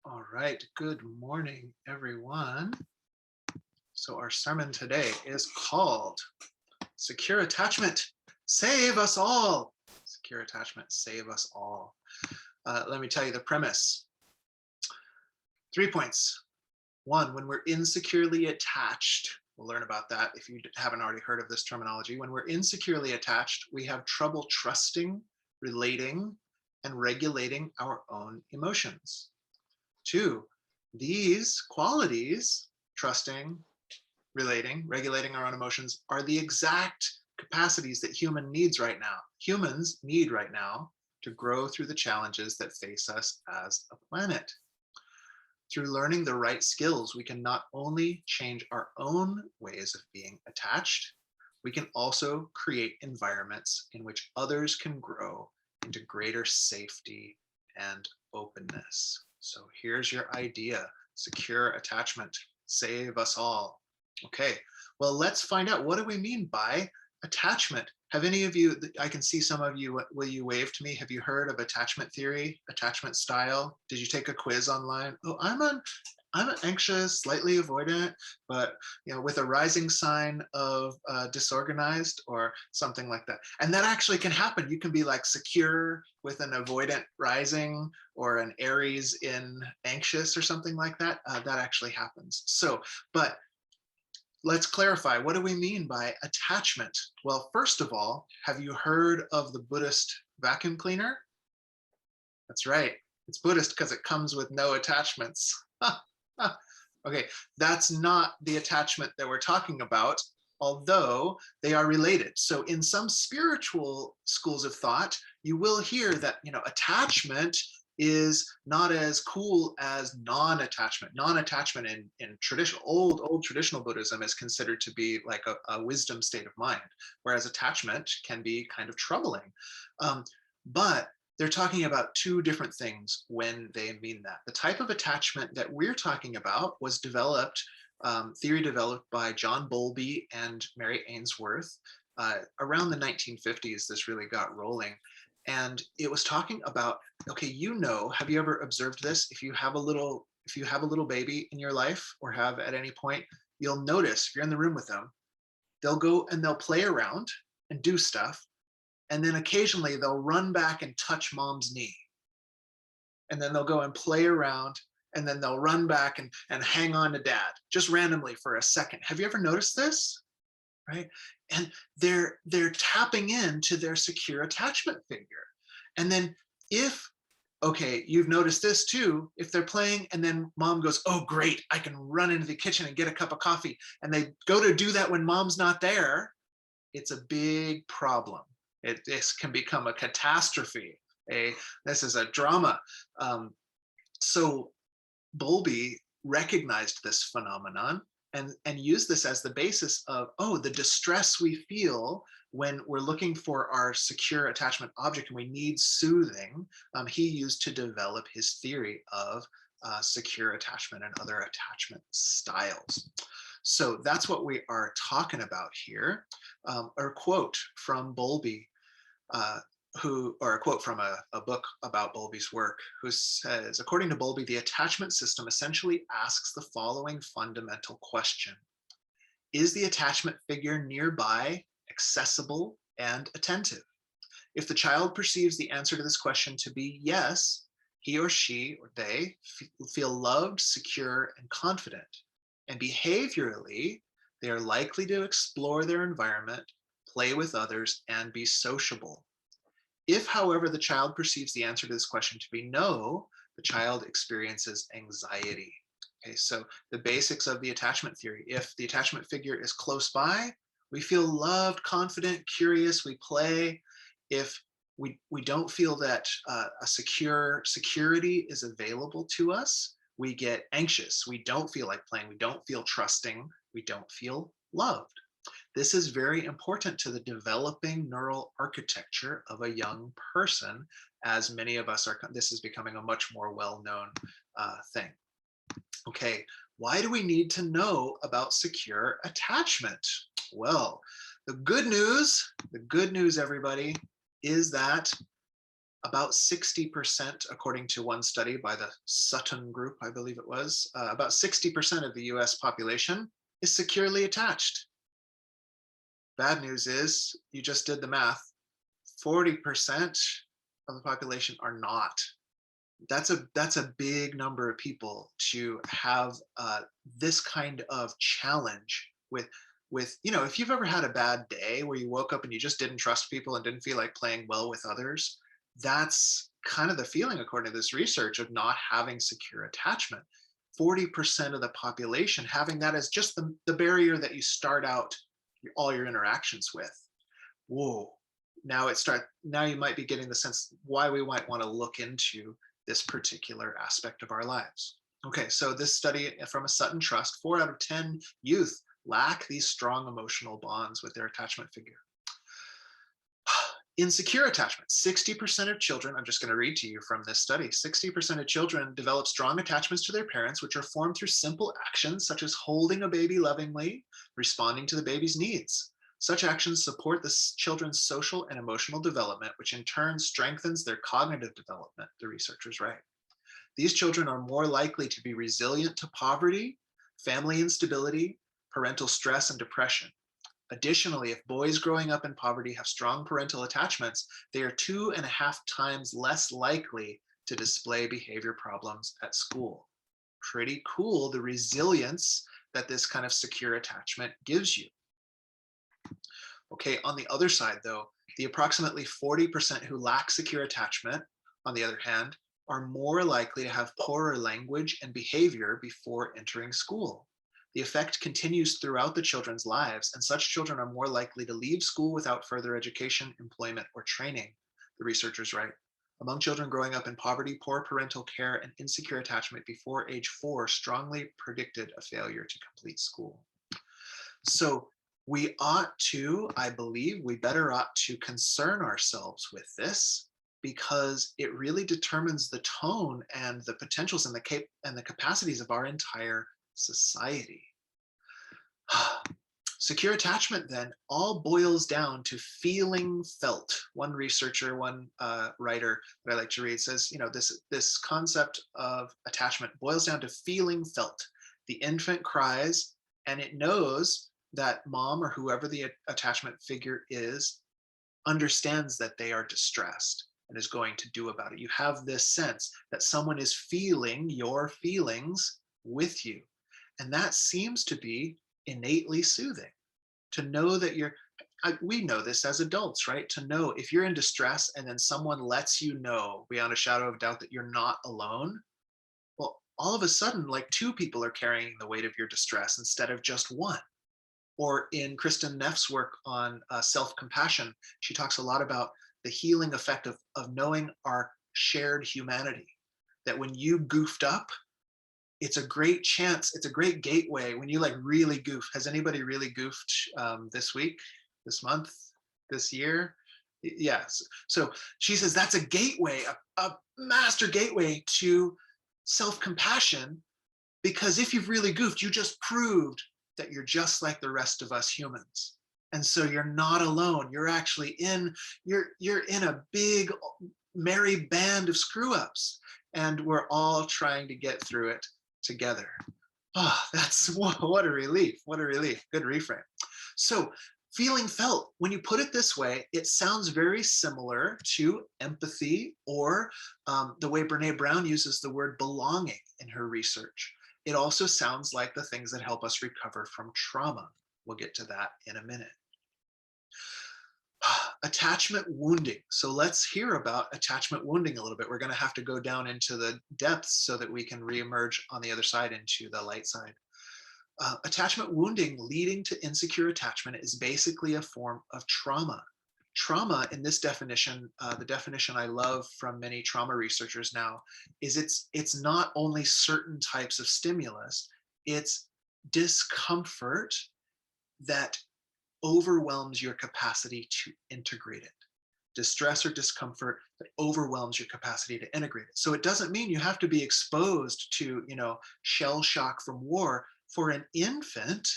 All right, good morning, everyone. So, our sermon today is called Secure Attachment, Save Us All. Secure Attachment, Save Us All. Let me tell you the premise. 3 points. One, when we're insecurely attached, we'll learn about that if you haven't already heard of this terminology. When we're insecurely attached, we have trouble trusting, relating, and regulating our own emotions. Two, these qualities, trusting, relating, regulating our own emotions, are the exact capacities that humans need right now to grow through the challenges that face us as a planet. Through learning the right skills, we can not only change our own ways of being attached, we can also create environments in which others can grow into greater safety and openness. So here's your idea: secure attachment, save us all. Okay, well, let's find out, what do we mean by attachment? Have any of you, I can see some of you, will you wave to me? Have you heard of attachment theory, attachment style? Did you take a quiz online? Oh, I'm an anxious, slightly avoidant, but with a rising sign of disorganized or something like that. And that actually can happen. You can be like secure with an avoidant rising, or an Aries in anxious or something like that. That actually happens. So, but let's clarify, what do we mean by attachment? Well, first of all, have you heard of the Buddhist vacuum cleaner? That's right. It's Buddhist because it comes with no attachments. Okay, that's not the attachment that we're talking about, although they are related. So in some spiritual schools of thought, you will hear that, attachment is not as cool as non-attachment. Non-attachment in traditional, old traditional Buddhism is considered to be like a wisdom state of mind, whereas attachment can be kind of troubling. But they're talking about two different things when they mean that. The type of attachment that we're talking about was theory developed by John Bowlby and Mary Ainsworth. Around the 1950s, this really got rolling. And it was talking about, okay, have you ever observed this? If you have a little baby in your life, or have at any point, you'll notice if you're in the room with them, they'll go and they'll play around and do stuff. And then occasionally they'll run back and touch mom's knee. And then they'll go and play around, and then they'll run back and hang on to dad, just randomly for a second. Have you ever noticed this? Right? And they're tapping into their secure attachment figure. And then you've noticed this too, if they're playing and then mom goes, oh great, I can run into the kitchen and get a cup of coffee, and they go to do that when mom's not there, it's a big problem. This can become a catastrophe. This is a drama. So Bowlby recognized this phenomenon and used this as the basis of, the distress we feel when we're looking for our secure attachment object and we need soothing. He used to develop his theory of secure attachment and other attachment styles. So that's what we are talking about here. A quote from Bowlby, or a quote from a book about Bowlby's work, who says, according to Bowlby, the attachment system essentially asks the following fundamental question: is the attachment figure nearby, accessible, and attentive? If the child perceives the answer to this question to be yes, he or she or they feel loved, secure, and confident. And behaviorally, they are likely to explore their environment, play with others, and be sociable. If, however, the child perceives the answer to this question to be no, the child experiences anxiety. Okay, so the basics of the attachment theory: if the attachment figure is close by, we feel loved, confident, curious, we play. If we don't feel that a security is available to us, we get anxious. We don't feel like playing. We don't feel trusting. We don't feel loved. This is very important to the developing neural architecture of a young person, as many of us are. This is becoming a much more well-known thing. Okay, why do we need to know about secure attachment? Well, the good news, everybody, is that About 60%, according to one study by the Sutton Group, I believe it was, about 60% of the US population is securely attached. Bad news is, you just did the math, 40% of the population are not. That's a big number of people to have this kind of challenge with if you've ever had a bad day where you woke up and you just didn't trust people and didn't feel like playing well with others. That's kind of the feeling, according to this research, of not having secure attachment. 40% of the population having that as just the barrier that you start out all your interactions with. Whoa. Now you might be getting the sense why we might want to look into this particular aspect of our lives. Okay, so this study from a Sutton Trust, 4 out of 10 youth lack these strong emotional bonds with their attachment figure. Insecure attachment, 60% of children, I'm just going to read to you from this study, 60% of children develop strong attachments to their parents, which are formed through simple actions such as holding a baby lovingly, responding to the baby's needs. Such actions support the children's social and emotional development, which in turn strengthens their cognitive development, the researchers write. These children are more likely to be resilient to poverty, family instability, parental stress, and depression. Additionally, if boys growing up in poverty have strong parental attachments, they are 2.5 times less likely to display behavior problems at school. Pretty cool, the resilience that this kind of secure attachment gives you. Okay, on the other side though, the approximately 40% who lack secure attachment, on the other hand, are more likely to have poorer language and behavior before entering school. The effect continues throughout the children's lives, and such children are more likely to leave school without further education, employment, or training, the researchers write. Among children growing up in poverty, poor parental care and insecure attachment before age 4 strongly predicted a failure to complete school. So we ought to, I believe, we better ought to concern ourselves with this, because it really determines the tone and the potentials and the capacities of our entire society. Secure attachment then all boils down to feeling felt. One researcher, one writer that I like to read says, this concept of attachment boils down to feeling felt. The infant cries and it knows that mom or whoever the attachment figure is understands that they are distressed and is going to do about it. You have this sense that someone is feeling your feelings with you. And that seems to be innately soothing, to know that we know this as adults, right? To know if you're in distress and then someone lets you know beyond a shadow of doubt that you're not alone, well, all of a sudden, like 2 people are carrying the weight of your distress instead of just one. Or in Kristen Neff's work on self-compassion, she talks a lot about the healing effect of knowing our shared humanity, that when you goofed up, it's a great chance, it's a great gateway when you like really goof. Has anybody really goofed this week, this month, this year? Yes. So she says that's a gateway, a master gateway to self-compassion, because if you've really goofed, you just proved that you're just like the rest of us humans. And so you're not alone. You're actually you're in a big merry band of screw ups, and we're all trying to get through it together. Oh, that's what a relief. What a relief. Good reframe. So feeling felt, when you put it this way, it sounds very similar to empathy, or the way Brene Brown uses the word belonging in her research. It also sounds like the things that help us recover from trauma. We'll get to that in a minute. Attachment wounding. So let's hear about attachment wounding a little bit. We're going to have to go down into the depths so that we can reemerge on the other side into the light side. Attachment wounding leading to insecure attachment is basically a form of trauma. Trauma, in this definition, the definition I love from many trauma researchers now, is it's not only certain types of stimulus, it's discomfort that overwhelms your capacity to integrate it. Distress or discomfort that overwhelms your capacity to integrate it. So it doesn't mean you have to be exposed to, shell shock from war. For an infant,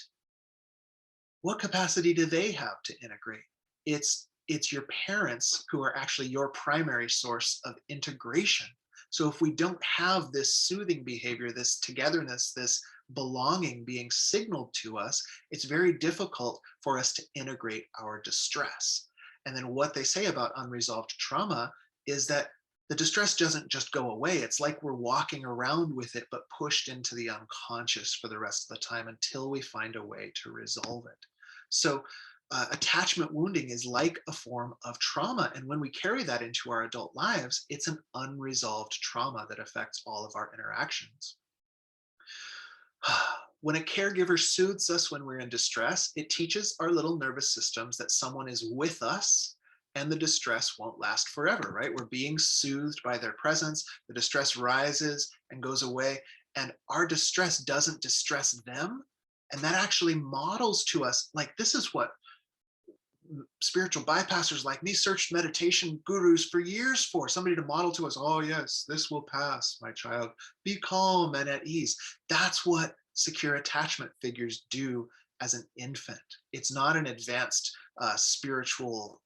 what capacity do they have to integrate? It's it's your parents who are actually your primary source of integration. So if we don't have this soothing behavior, this togetherness, this belonging being signaled to us, it's very difficult for us to integrate our distress. And then what they say about unresolved trauma is that the distress doesn't just go away. It's like we're walking around with it, but pushed into the unconscious for the rest of the time until we find a way to resolve it. So attachment wounding is like a form of trauma. And when we carry that into our adult lives, it's an unresolved trauma that affects all of our interactions. When a caregiver soothes us when we're in distress, it teaches our little nervous systems that someone is with us and the distress won't last forever, right? We're being soothed by their presence. The distress rises and goes away, and our distress doesn't distress them. And that actually models to us, like, this is what spiritual bypassers like me searched meditation gurus for years for, somebody to model to us, oh yes, this will pass, my child, be calm and at ease. That's what secure attachment figures do as an infant. It's not an advanced spiritual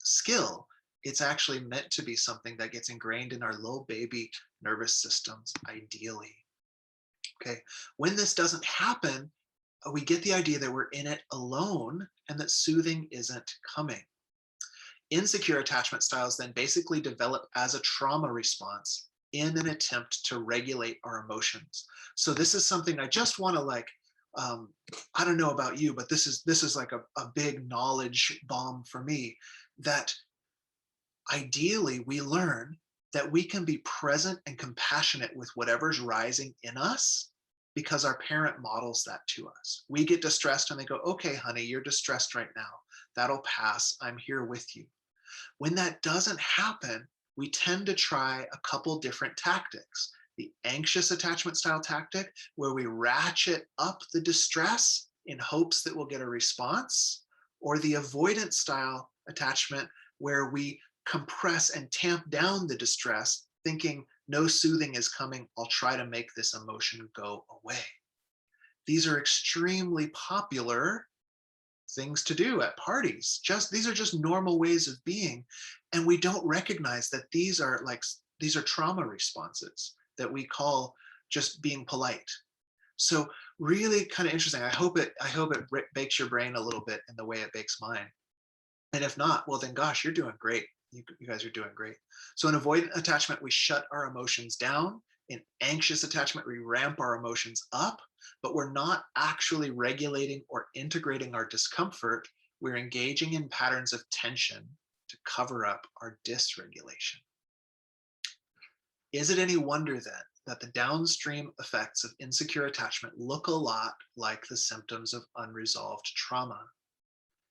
skill. It's actually meant to be something that gets ingrained in our little baby nervous systems, ideally. Okay, when this doesn't happen, we get the idea that we're in it alone and that soothing isn't coming. Insecure attachment styles then basically develop as a trauma response in an attempt to regulate our emotions. So this is something I just want to like, I don't know about you, but this is like a big knowledge bomb for me, that ideally we learn that we can be present and compassionate with whatever's rising in us because our parent models that to us. We get distressed and they go, okay, honey, you're distressed right now. That'll pass. I'm here with you. When that doesn't happen, we tend to try a couple different tactics. The anxious attachment style tactic, where we ratchet up the distress in hopes that we'll get a response, or the avoidance style attachment, where we compress and tamp down the distress, thinking no soothing is coming, I'll try to make this emotion go away. These are extremely popular things to do at parties. These are just normal ways of being. And we don't recognize that these are trauma responses that we call just being polite. So really kind of interesting. I hope it bakes your brain a little bit in the way it bakes mine. And if not, well then gosh, you're doing great. You guys are doing great. So in avoidant attachment, we shut our emotions down. In anxious attachment, we ramp our emotions up, but we're not actually regulating or integrating our discomfort. We're engaging in patterns of tension to cover up our dysregulation. Is it any wonder then that the downstream effects of insecure attachment look a lot like the symptoms of unresolved trauma?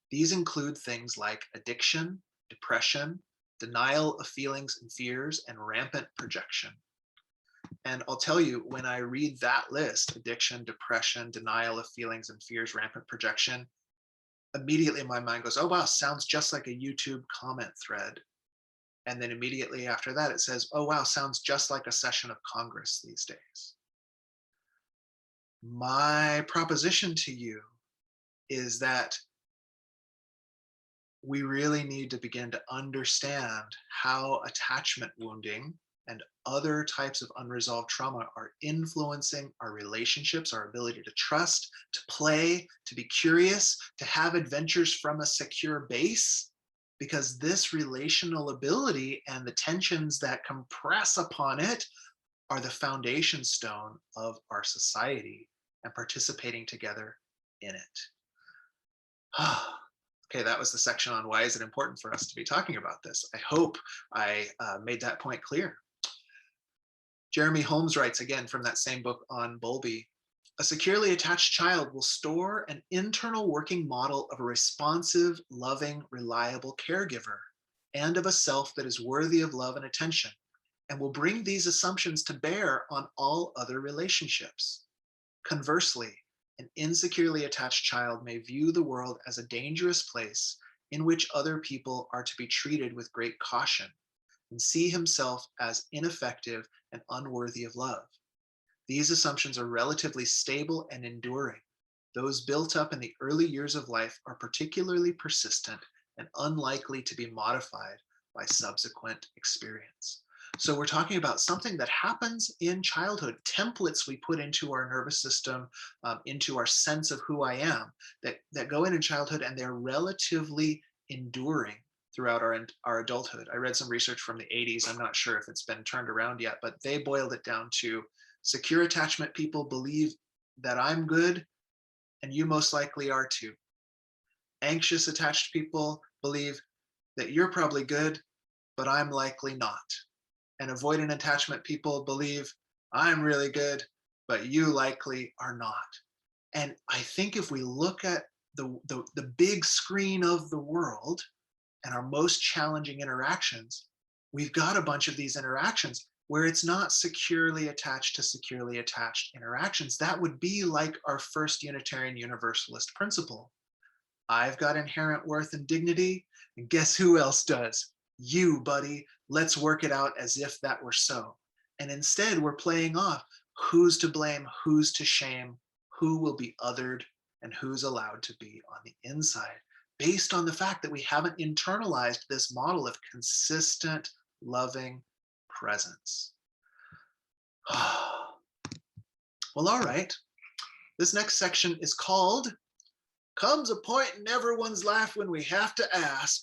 These include things like addiction, depression, denial of feelings and fears, and rampant projection. And I'll tell you, when I read that list, addiction, depression, denial of feelings and fears, rampant projection, immediately my mind goes, oh, wow, sounds just like a YouTube comment thread. And then immediately after that, it says, oh, wow, sounds just like a session of Congress these days. My proposition to you is that we really need to begin to understand how attachment wounding and other types of unresolved trauma are influencing our relationships, our ability to trust, to play, to be curious, to have adventures from a secure base, because this relational ability and the tensions that compress upon it are the foundation stone of our society and participating together in it. Okay, that was the section on why is it important for us to be talking about this. I hope I made that point clear. Jeremy Holmes writes, again from that same book on Bowlby, a securely attached child will store an internal working model of a responsive, loving, reliable caregiver and of a self that is worthy of love and attention, and will bring these assumptions to bear on all other relationships. Conversely, an insecurely attached child may view the world as a dangerous place in which other people are to be treated with great caution, and see himself as ineffective and unworthy of love. These assumptions are relatively stable and enduring. Those built up in the early years of life are particularly persistent and unlikely to be modified by subsequent experience. So we're talking about something that happens in childhood, templates we put into our nervous system, into our sense of who I am, that go in childhood, and they're relatively enduring throughout our adulthood. I read some research from the 80s. I'm not sure if it's been turned around yet, but they boiled it down to secure attachment people believe that I'm good and you most likely are too. Anxious attached people believe that you're probably good, but I'm likely not. And avoidant attachment people believe I'm really good, but you likely are not. And I think if we look at the big screen of the world and our most challenging interactions, we've got a bunch of these interactions where it's not securely attached to securely attached interactions. That would be like our first Unitarian Universalist principle. I've got inherent worth and dignity, and guess who else does? You, buddy. Let's work it out as if that were so. And instead, we're playing off who's to blame, who's to shame, who will be othered, and who's allowed to be on the inside, based on the fact that we haven't internalized this model of consistent, loving presence. Well, all right. This next section is called Comes a Point in Everyone's Life When We Have to Ask,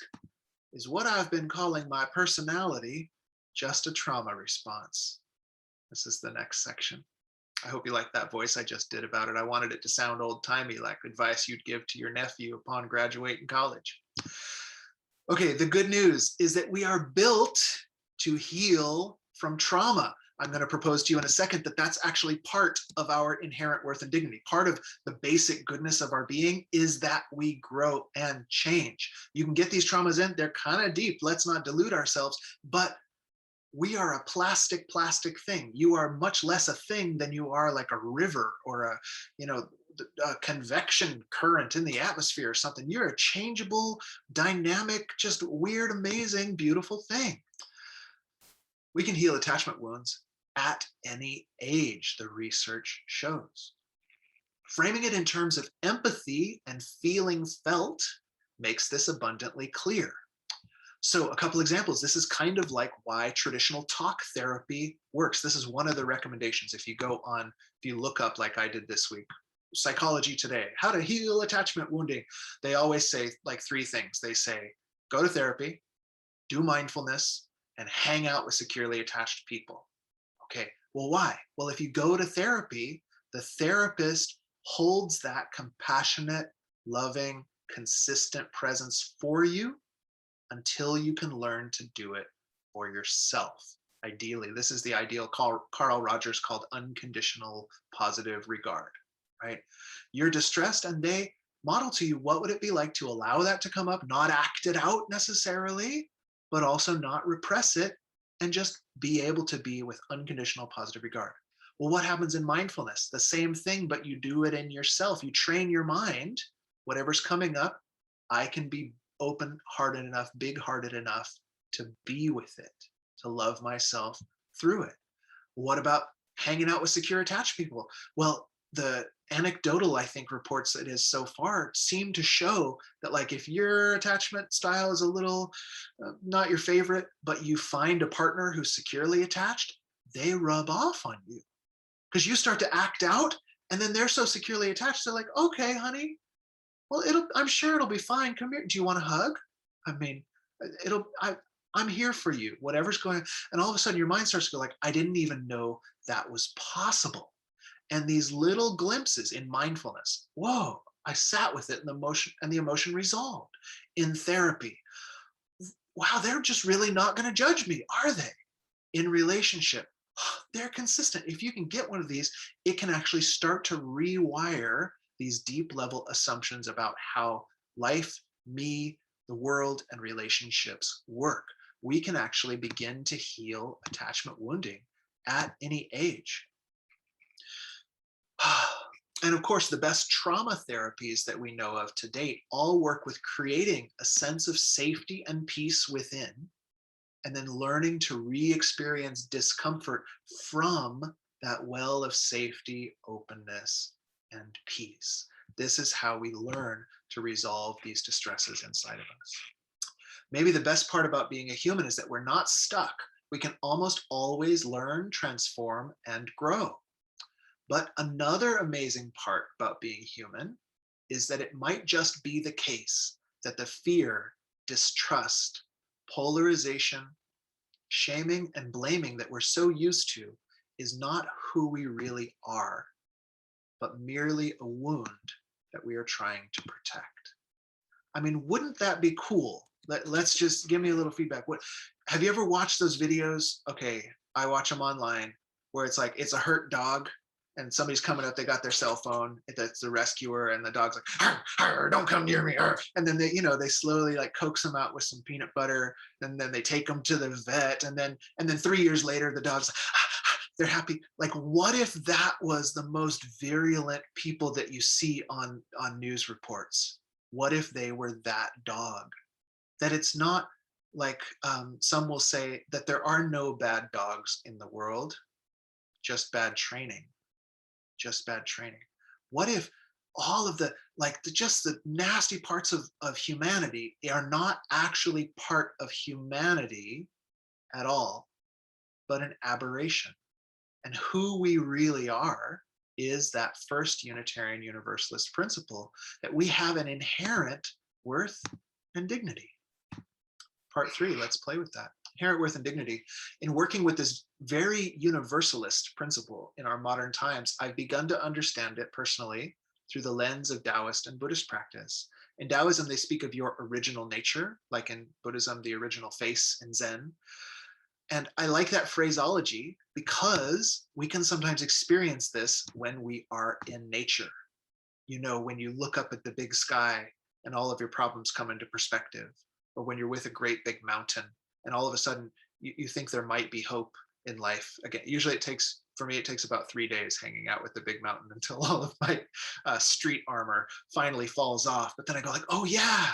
is what I've been calling my personality just a trauma response. This is the next section. I hope you like that voice I just did about it. I wanted it to sound old-timey, like advice you'd give to your nephew upon graduating college. Okay, the good news is that we are built to heal from trauma. I'm going to propose to you in a second that that's actually part of our inherent worth and dignity. Part of the basic goodness of our being is that we grow and change. You can get these traumas in, they're kind of deep. Let's not delude ourselves, but we are a plastic thing. You are much less a thing than you are like a river or a convection current in the atmosphere or something. You're a changeable, dynamic, just weird, amazing, beautiful thing. We can heal attachment wounds at any age, the research shows. Framing it in terms of empathy and feeling felt makes this abundantly clear. So a couple examples. This is kind of like why traditional talk therapy works. This is one of the recommendations. If you look up, like I did this week, Psychology Today, how to heal attachment wounding, they always say like three things. They say, go to therapy, do mindfulness, and hang out with securely attached people. Okay, well, why? Well, if you go to therapy, the therapist holds that compassionate, loving, consistent presence for you until you can learn to do it for yourself. Ideally, this is the ideal Carl Rogers called unconditional positive regard, right? You're distressed and they model to you what would it be like to allow that to come up, not act it out necessarily, but also not repress it and just be able to be with unconditional positive regard. Well, what happens in mindfulness? The same thing, but you do it in yourself. You train your mind, whatever's coming up, I can be open-hearted enough, big-hearted enough to be with it, to love myself through it. What about hanging out with secure attached people? Well, the anecdotal, I think, reports that is so far seem to show that, like, if your attachment style is a little not your favorite, but you find a partner who's securely attached, they rub off on you because you start to act out, and then they're so securely attached, they're like, okay, honey, well, I'm sure it'll be fine. Come here. Do you want a hug? I mean, I'm here for you. Whatever's going on. And all of a sudden your mind starts to go like, I didn't even know that was possible. And these little glimpses in mindfulness, whoa, I sat with it and the emotion resolved. In therapy, wow, they're just really not going to judge me, are they? In relationship, they're consistent. If you can get one of these, it can actually start to rewire these deep level assumptions about how life, me, the world, and relationships work. We can actually begin to heal attachment wounding at any age. And of course, the best trauma therapies that we know of to date all work with creating a sense of safety and peace within, and then learning to re-experience discomfort from that well of safety, openness, and peace. This is how we learn to resolve these distresses inside of us. Maybe the best part about being a human is that we're not stuck. We can almost always learn, transform, and grow. But another amazing part about being human is that it might just be the case that the fear, distrust, polarization, shaming, and blaming that we're so used to is not who we really are, but merely a wound that we are trying to protect. I mean, wouldn't that be cool? Let's just give me a little feedback. What have you ever watched those videos? Okay, I watch them online where it's like it's a hurt dog and somebody's coming up, they got their cell phone, that's the rescuer, and the dog's like, "Arr, arr, don't come near me. Arr." And then they slowly like coax him out with some peanut butter, and then they take him to the vet, and then 3 years later, the dog's like, they're happy. Like, what if that was the most virulent people that you see on news reports? What if they were that dog? That it's not like some will say that there are no bad dogs in the world, just bad training, just bad training. What if all of just the nasty parts of humanity are not actually part of humanity at all, but an aberration? And who we really are is that first Unitarian Universalist principle that we have an inherent worth and dignity. Part 3, let's play with that. Inherent worth and dignity. In working with this very universalist principle in our modern times, I've begun to understand it personally through the lens of Taoist and Buddhist practice. In Taoism, they speak of your original nature, like in Buddhism, the original face in Zen. And I like that phraseology because we can sometimes experience this when we are in nature. When you look up at the big sky and all of your problems come into perspective, or when you're with a great big mountain and all of a sudden you think there might be hope in life. Again, usually for me, it takes about 3 days hanging out with the big mountain until all of my street armor finally falls off. But then I go like, oh yeah,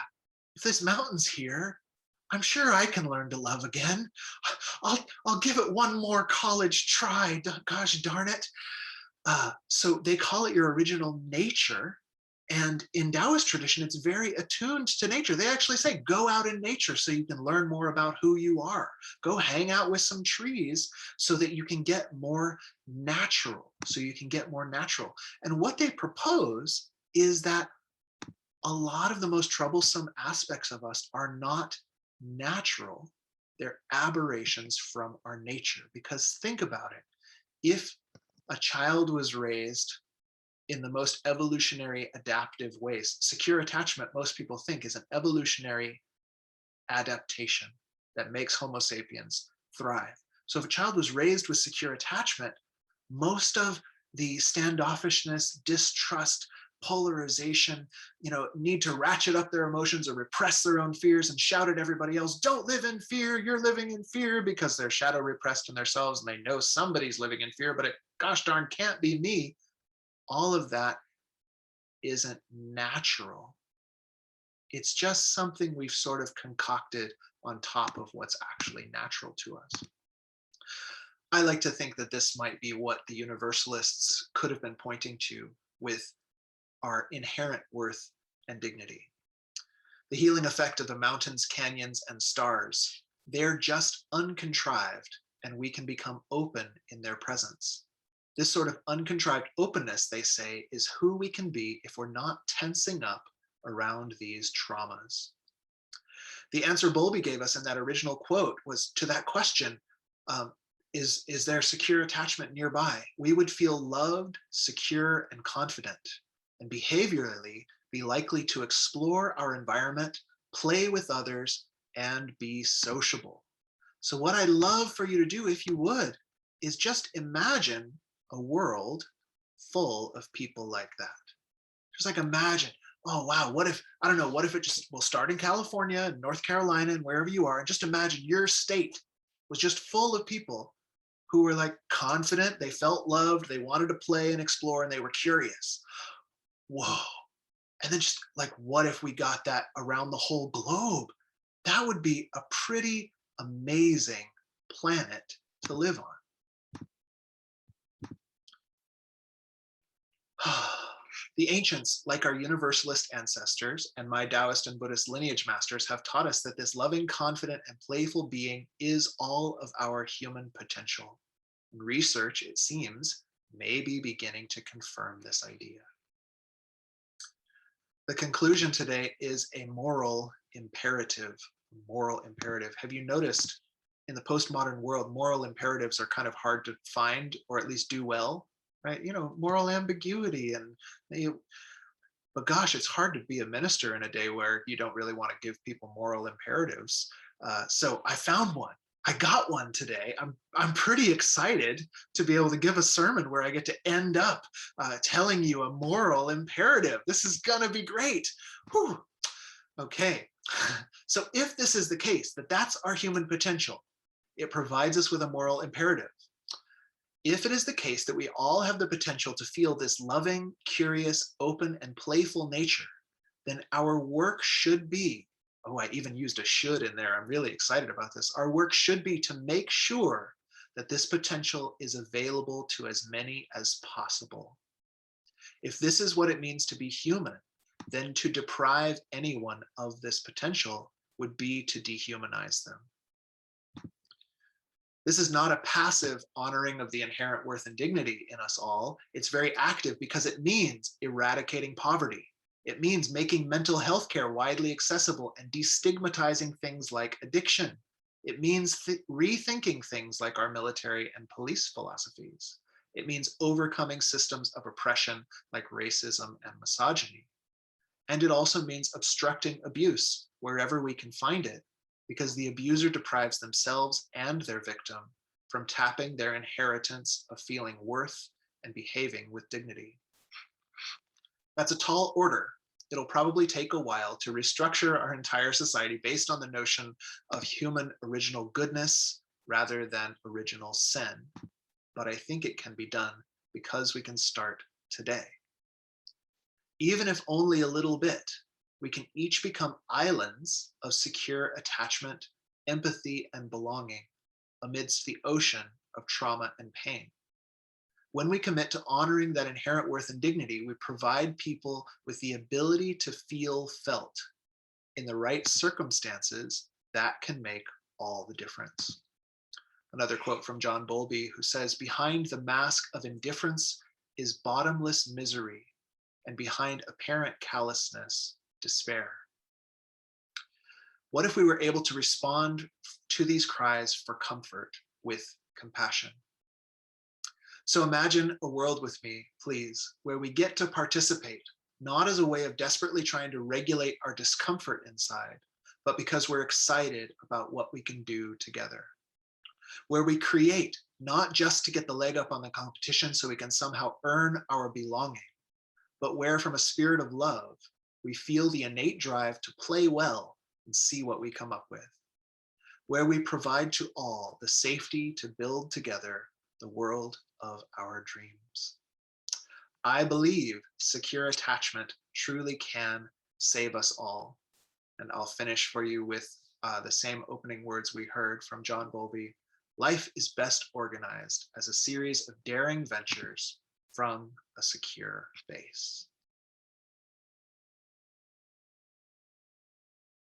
if this mountain's here, I'm sure I can learn to love again. I'll give it one more college try. Gosh darn it. So they call it your original nature. And in Taoist tradition, it's very attuned to nature. They actually say, go out in nature so you can learn more about who you are. Go hang out with some trees so that you can get more natural. And what they propose is that a lot of the most troublesome aspects of us are not natural. They're aberrations from our nature. Because think about it. If a child was raised in the most evolutionary adaptive ways, secure attachment, most people think, is an evolutionary adaptation that makes Homo sapiens thrive. So if a child was raised with secure attachment, most of the standoffishness, distrust, polarization, need to ratchet up their emotions or repress their own fears and shout at everybody else, don't live in fear, you're living in fear, because they're shadow repressed in themselves and they know somebody's living in fear, but it gosh darn can't be me. All of that isn't natural. It's just something we've sort of concocted on top of what's actually natural to us. I like to think that this might be what the Universalists could have been pointing to with our inherent worth and dignity. The healing effect of the mountains, canyons, and stars, they're just uncontrived, and we can become open in their presence. This sort of uncontrived openness, they say, is who we can be if we're not tensing up around these traumas. The answer Bowlby gave us in that original quote was to that question, is there secure attachment nearby? We would feel loved, secure, and confident, and behaviorally be likely to explore our environment, play with others, and be sociable. So what I'd love for you to do, if you would, is just imagine a world full of people like that. Just like imagine, oh wow, what if it just will start in California and North Carolina and wherever you are, and just imagine your state was just full of people who were like confident, they felt loved, they wanted to play and explore, and they were curious. Whoa. And then just like, what if we got that around the whole globe? That would be a pretty amazing planet to live on. The ancients, like our universalist ancestors and my Taoist and Buddhist lineage masters, have taught us that this loving, confident, and playful being is all of our human potential. And research, it seems, may be beginning to confirm this idea. The conclusion today is a moral imperative. Moral imperative. Have you noticed in the postmodern world, moral imperatives are kind of hard to find or at least do well, right? You know, moral ambiguity and but gosh, it's hard to be a minister in a day where you don't really want to give people moral imperatives. So I found one. I got one today. I'm pretty excited to be able to give a sermon where I get to end up telling you a moral imperative. This is gonna be great. Whew. Okay. So if this is the case, that's our human potential, it provides us with a moral imperative. If it is the case that we all have the potential to feel this loving, curious, open, and playful nature, then our work should be, oh, I even used a should in there. I'm really excited about this. Our work should be to make sure that this potential is available to as many as possible. If this is what it means to be human, then to deprive anyone of this potential would be to dehumanize them. This is not a passive honoring of the inherent worth and dignity in us all. It's very active because it means eradicating poverty. It means making mental health care widely accessible and destigmatizing things like addiction. It means rethinking things like our military and police philosophies. It means overcoming systems of oppression like racism and misogyny. And it also means obstructing abuse wherever we can find it, because the abuser deprives themselves and their victim from tapping their inheritance of feeling worth and behaving with dignity. That's a tall order. It'll probably take a while to restructure our entire society based on the notion of human original goodness rather than original sin. But I think it can be done because we can start today. Even if only a little bit, we can each become islands of secure attachment, empathy, and belonging amidst the ocean of trauma and pain. When we commit to honoring that inherent worth and dignity, we provide people with the ability to feel felt. In the right circumstances, that can make all the difference. Another quote from John Bowlby, who says, "Behind the mask of indifference is bottomless misery, and behind apparent callousness, despair." What if we were able to respond to these cries for comfort with compassion? So imagine a world with me, please, where we get to participate, not as a way of desperately trying to regulate our discomfort inside, but because we're excited about what we can do together. Where we create, not just to get the leg up on the competition so we can somehow earn our belonging, but where from a spirit of love, we feel the innate drive to play well and see what we come up with. Where we provide to all the safety to build together the world of our dreams. I believe secure attachment truly can save us all. And I'll finish for you with the same opening words we heard from John Bowlby. Life is best organized as a series of daring ventures from a secure base.